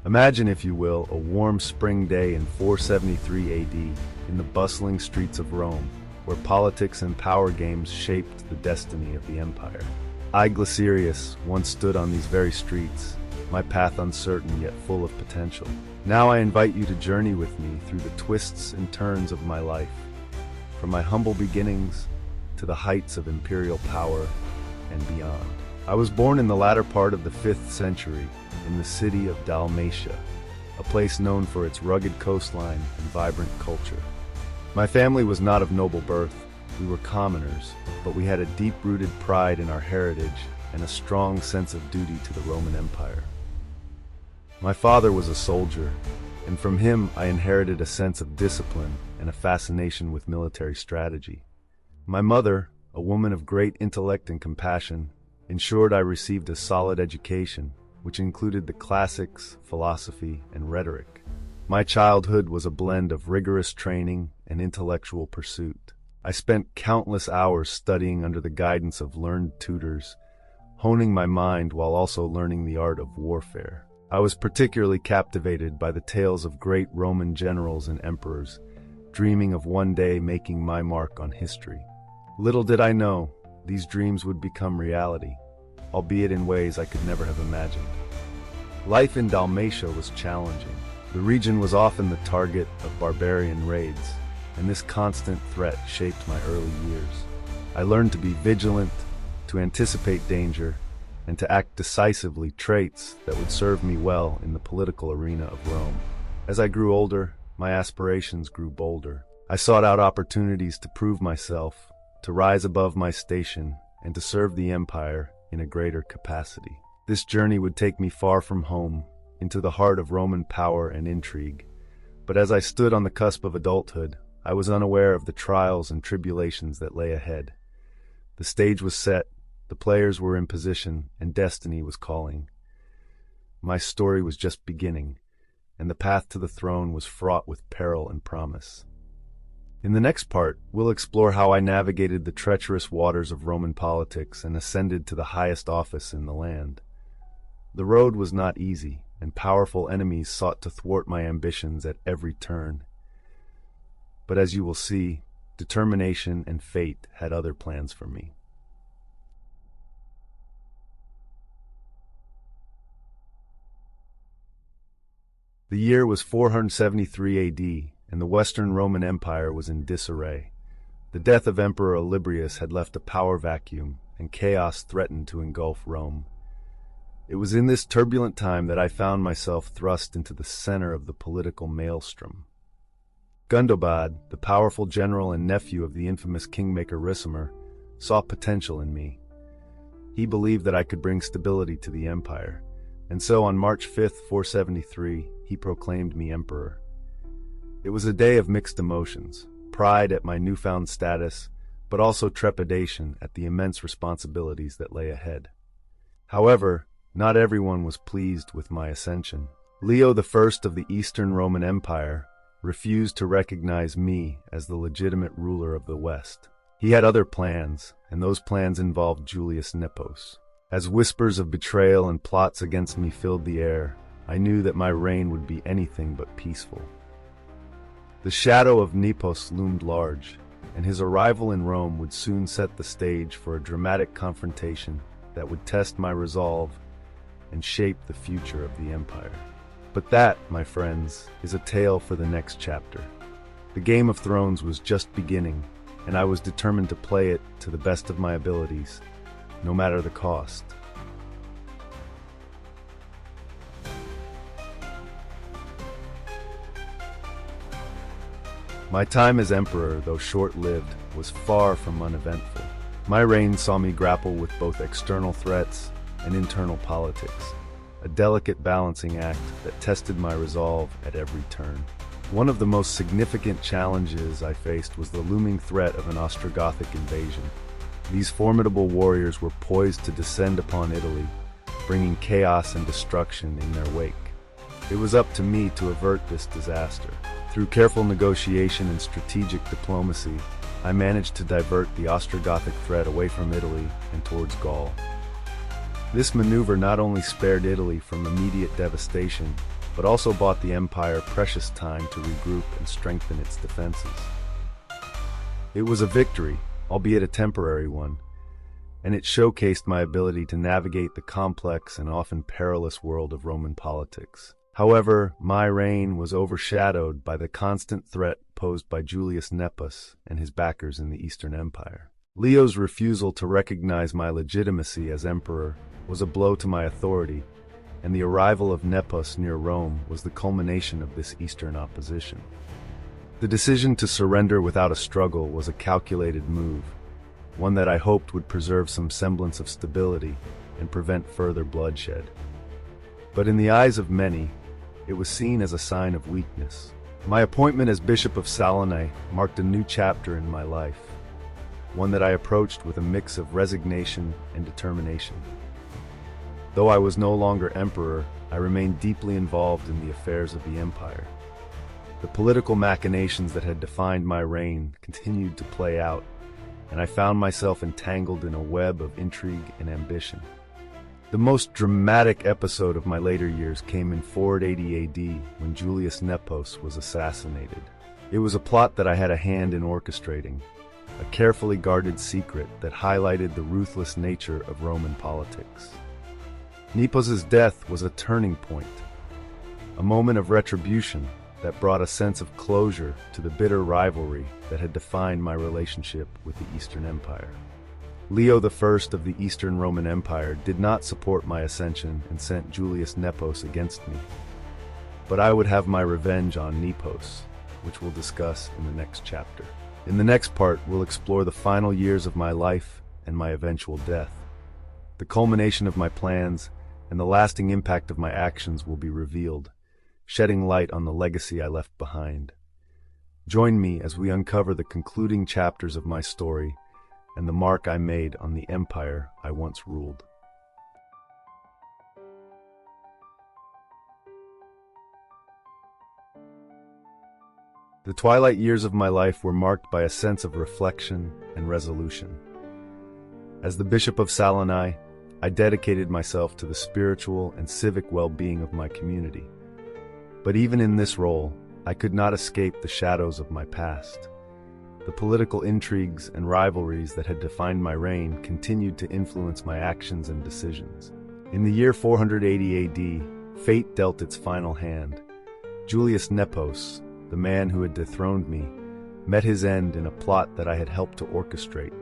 Imagine, if you will, a warm spring day in 473 AD in the bustling streets of Rome, where politics and power games shaped the destiny of the empire. I, Glycerius, once stood on these very streets, my path uncertain yet full of potential. Now I invite you to journey with me through the twists and turns of my life, from my humble beginnings to the heights of imperial power and beyond. I was born in the latter part of the 5th century in the city of Dalmatia, a place known for its rugged coastline and vibrant culture. My family was not of noble birth. We were commoners, but we had a deep-rooted pride in our heritage and a strong sense of duty to the Roman Empire. My father was a soldier, and from him I inherited a sense of discipline and a fascination with military strategy. My mother, a woman of great intellect and compassion, ensured I received a solid education, which included the classics, philosophy, and rhetoric. My childhood was a blend of rigorous training and intellectual pursuit. I spent countless hours studying under the guidance of learned tutors, honing my mind while also learning the art of warfare. I was particularly captivated by the tales of great Roman generals and emperors, dreaming of one day making my mark on history. Little did I know, these dreams would become reality, albeit in ways I could never have imagined. Life in Dalmatia was challenging. The region was often the target of barbarian raids, and this constant threat shaped my early years. I learned to be vigilant, to anticipate danger, and to act decisively, traits that would serve me well in the political arena of Rome. As I grew older, my aspirations grew bolder. I sought out opportunities to prove myself, to rise above my station, and to serve the empire in a greater capacity. This journey would take me far from home, into the heart of Roman power and intrigue. But as I stood on the cusp of adulthood, I was unaware of the trials and tribulations that lay ahead. The stage was set, the players were in position, and destiny was calling. My story was just beginning, and the path to the throne was fraught with peril and promise. In the next part, we'll explore how I navigated the treacherous waters of Roman politics and ascended to the highest office in the land. The road was not easy, and powerful enemies sought to thwart my ambitions at every turn. But as you will see, determination and fate had other plans for me. The year was 473 AD, and the Western Roman Empire was in disarray. The death of Emperor Olybrius had left a power vacuum, and chaos threatened to engulf Rome. It was in this turbulent time that I found myself thrust into the center of the political maelstrom. Gundobad, the powerful general and nephew of the infamous kingmaker Ricimer, saw potential in me. He believed that I could bring stability to the empire, and so on March 5th, 473, he proclaimed me emperor. It was a day of mixed emotions, pride at my newfound status, but also trepidation at the immense responsibilities that lay ahead. However, not everyone was pleased with my ascension. Leo I of the Eastern Roman Empire refused to recognize me as the legitimate ruler of the West. He had other plans, and those plans involved Julius Nepos. As whispers of betrayal and plots against me filled the air, I knew that my reign would be anything but peaceful. The shadow of Nepos loomed large, and his arrival in Rome would soon set the stage for a dramatic confrontation that would test my resolve and shape the future of the empire. But that, my friends, is a tale for the next chapter. The Game of Thrones was just beginning, and I was determined to play it to the best of my abilities, no matter the cost. My time as emperor, though short-lived, was far from uneventful. My reign saw me grapple with both external threats and internal politics, a delicate balancing act that tested my resolve at every turn. One of the most significant challenges I faced was the looming threat of an Ostrogothic invasion. These formidable warriors were poised to descend upon Italy, bringing chaos and destruction in their wake. It was up to me to avert this disaster. Through careful negotiation and strategic diplomacy, I managed to divert the Ostrogothic threat away from Italy and towards Gaul. This maneuver not only spared Italy from immediate devastation, but also bought the empire precious time to regroup and strengthen its defenses. It was a victory, albeit a temporary one, and it showcased my ability to navigate the complex and often perilous world of Roman politics. However, my reign was overshadowed by the constant threat posed by Julius Nepos and his backers in the Eastern Empire. Leo's refusal to recognize my legitimacy as emperor was a blow to my authority, and the arrival of Nepos near Rome was the culmination of this Eastern opposition. The decision to surrender without a struggle was a calculated move, one that I hoped would preserve some semblance of stability and prevent further bloodshed. But in the eyes of many, it was seen as a sign of weakness. My appointment as Bishop of Salonae marked a new chapter in my life, one that I approached with a mix of resignation and determination. Though I was no longer emperor, I remained deeply involved in the affairs of the empire. The political machinations that had defined my reign continued to play out, and I found myself entangled in a web of intrigue and ambition. The most dramatic episode of my later years came in 480 AD when Julius Nepos was assassinated. It was a plot that I had a hand in orchestrating, a carefully guarded secret that highlighted the ruthless nature of Roman politics. Nepos's death was a turning point, a moment of retribution that brought a sense of closure to the bitter rivalry that had defined my relationship with the Eastern Empire. Leo I of the Eastern Roman Empire did not support my ascension and sent Julius Nepos against me. But I would have my revenge on Nepos, which we'll discuss in the next chapter. In the next part, we'll explore the final years of my life and my eventual death. The culmination of my plans and the lasting impact of my actions will be revealed, shedding light on the legacy I left behind. Join me as we uncover the concluding chapters of my story and the mark I made on the empire I once ruled. The twilight years of my life were marked by a sense of reflection and resolution. As the Bishop of Salonae, I dedicated myself to the spiritual and civic well-being of my community. But even in this role, I could not escape the shadows of my past. The political intrigues and rivalries that had defined my reign continued to influence my actions and decisions. In the year 480 AD, fate dealt its final hand. Julius Nepos, the man who had dethroned me, met his end in a plot that I had helped to orchestrate.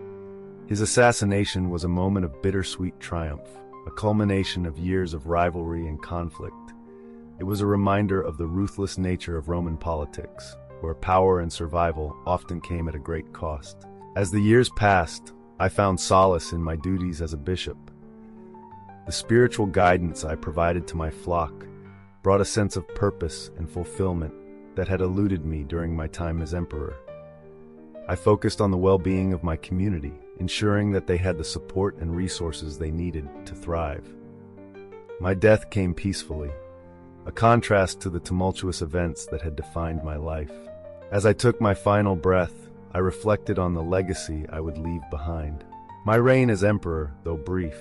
His assassination was a moment of bittersweet triumph, a culmination of years of rivalry and conflict. It was a reminder of the ruthless nature of Roman politics, where power and survival often came at a great cost. As the years passed, I found solace in my duties as a bishop. The spiritual guidance I provided to my flock brought a sense of purpose and fulfillment that had eluded me during my time as emperor. I focused on the well-being of my community, ensuring that they had the support and resources they needed to thrive. My death came peacefully, a contrast to the tumultuous events that had defined my life. As I took my final breath, I reflected on the legacy I would leave behind. My reign as emperor, though brief,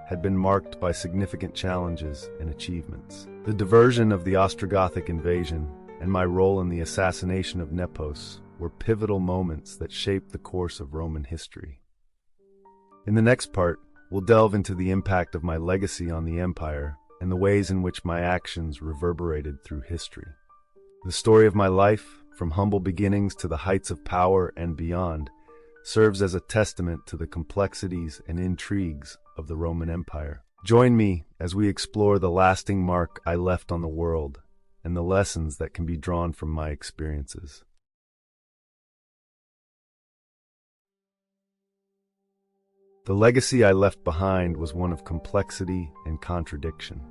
had been marked by significant challenges and achievements. The diversion of the Ostrogothic invasion and my role in the assassination of Nepos were pivotal moments that shaped the course of Roman history. In the next part, we'll delve into the impact of my legacy on the empire and the ways in which my actions reverberated through history. The story of my life, from humble beginnings to the heights of power and beyond, serves as a testament to the complexities and intrigues of the Roman Empire. Join me as we explore the lasting mark I left on the world and the lessons that can be drawn from my experiences. The legacy I left behind was one of complexity and contradiction.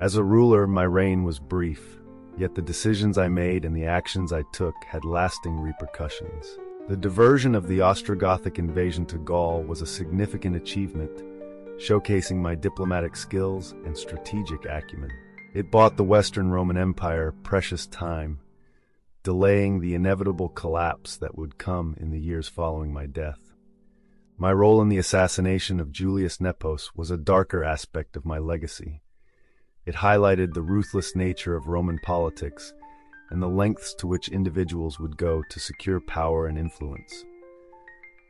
As a ruler, my reign was brief, yet the decisions I made and the actions I took had lasting repercussions. The diversion of the Ostrogothic invasion to Gaul was a significant achievement, showcasing my diplomatic skills and strategic acumen. It bought the Western Roman Empire precious time, delaying the inevitable collapse that would come in the years following my death. My role in the assassination of Julius Nepos was a darker aspect of my legacy. It highlighted the ruthless nature of Roman politics and the lengths to which individuals would go to secure power and influence.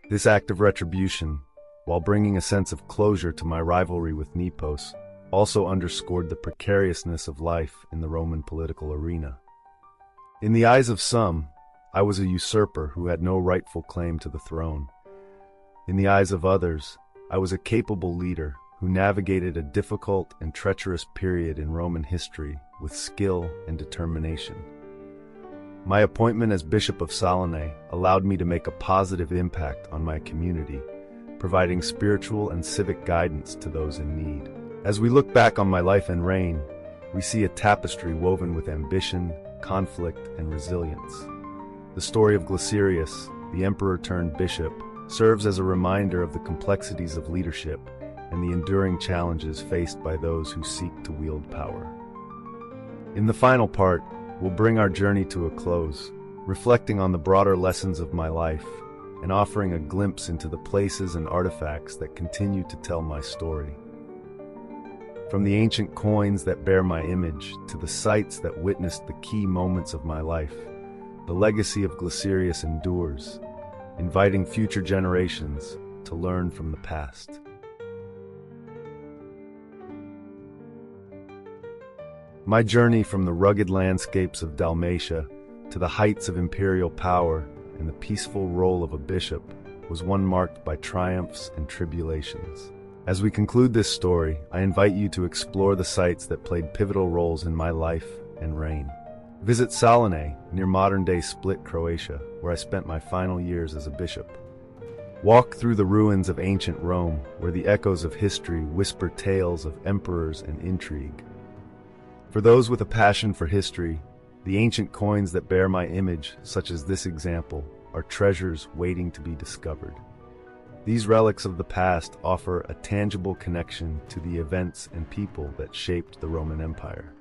This act of retribution, while bringing a sense of closure to my rivalry with Nepos, also underscored the precariousness of life in the Roman political arena. In the eyes of some, I was a usurper who had no rightful claim to the throne. In the eyes of others, I was a capable leader who navigated a difficult and treacherous period in Roman history with skill and determination. My appointment as Bishop of Salonae allowed me to make a positive impact on my community, providing spiritual and civic guidance to those in need. As we look back on my life and reign, we see a tapestry woven with ambition, conflict, and resilience. The story of Glycerius, the emperor turned bishop, serves as a reminder of the complexities of leadership and the enduring challenges faced by those who seek to wield power. In the final part, we'll bring our journey to a close, reflecting on the broader lessons of my life and offering a glimpse into the places and artifacts that continue to tell my story. From the ancient coins that bear my image to the sites that witnessed the key moments of my life, the legacy of Glycerius endures, inviting future generations to learn from the past. My journey from the rugged landscapes of Dalmatia to the heights of imperial power and the peaceful role of a bishop was one marked by triumphs and tribulations. As we conclude this story, I invite you to explore the sites that played pivotal roles in my life and reign. Visit Salonae, near modern-day Split, Croatia, where I spent my final years as a bishop. Walk through the ruins of ancient Rome, where the echoes of history whisper tales of emperors and intrigue. For those with a passion for history, the ancient coins that bear my image, such as this example, are treasures waiting to be discovered. These relics of the past offer a tangible connection to the events and people that shaped the Roman Empire.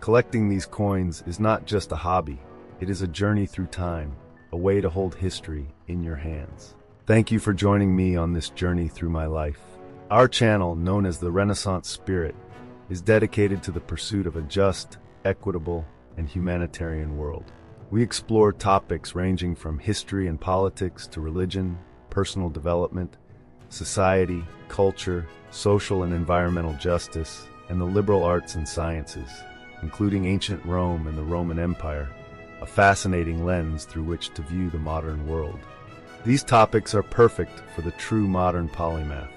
Collecting these coins is not just a hobby, it is a journey through time, a way to hold history in your hands. Thank you for joining me on this journey through my life. Our channel, known as the Renaissance Spirit, is dedicated to the pursuit of a just, equitable, and humanitarian world. We explore topics ranging from history and politics to religion, personal development, society, culture, social and environmental justice, and the liberal arts and sciences, including ancient Rome and the Roman Empire, a fascinating lens through which to view the modern world. These topics are perfect for the true modern polymath.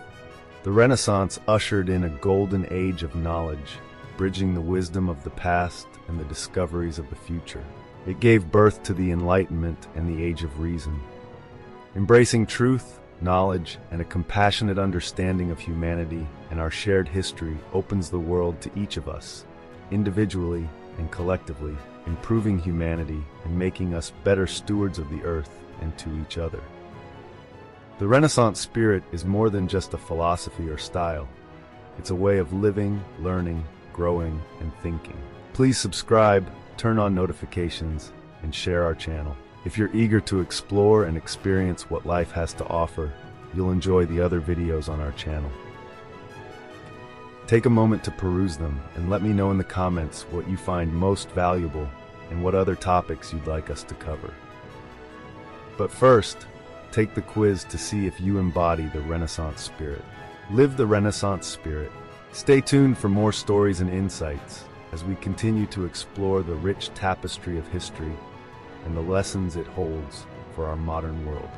The Renaissance ushered in a golden age of knowledge, bridging the wisdom of the past and the discoveries of the future. It gave birth to the Enlightenment and the Age of Reason. Embracing truth, knowledge, and a compassionate understanding of humanity and our shared history opens the world to each of us, individually and collectively, improving humanity and making us better stewards of the earth and to each other. The Renaissance spirit is more than just a philosophy or style. It's a way of living, learning, growing, and thinking. Please subscribe, turn on notifications, and share our channel. If you're eager to explore and experience what life has to offer, you'll enjoy the other videos on our channel. Take a moment to peruse them and let me know in the comments what you find most valuable and what other topics you'd like us to cover. But first, take the quiz to see if you embody the Renaissance spirit. Live the Renaissance spirit. Stay tuned for more stories and insights as we continue to explore the rich tapestry of history and the lessons it holds for our modern world.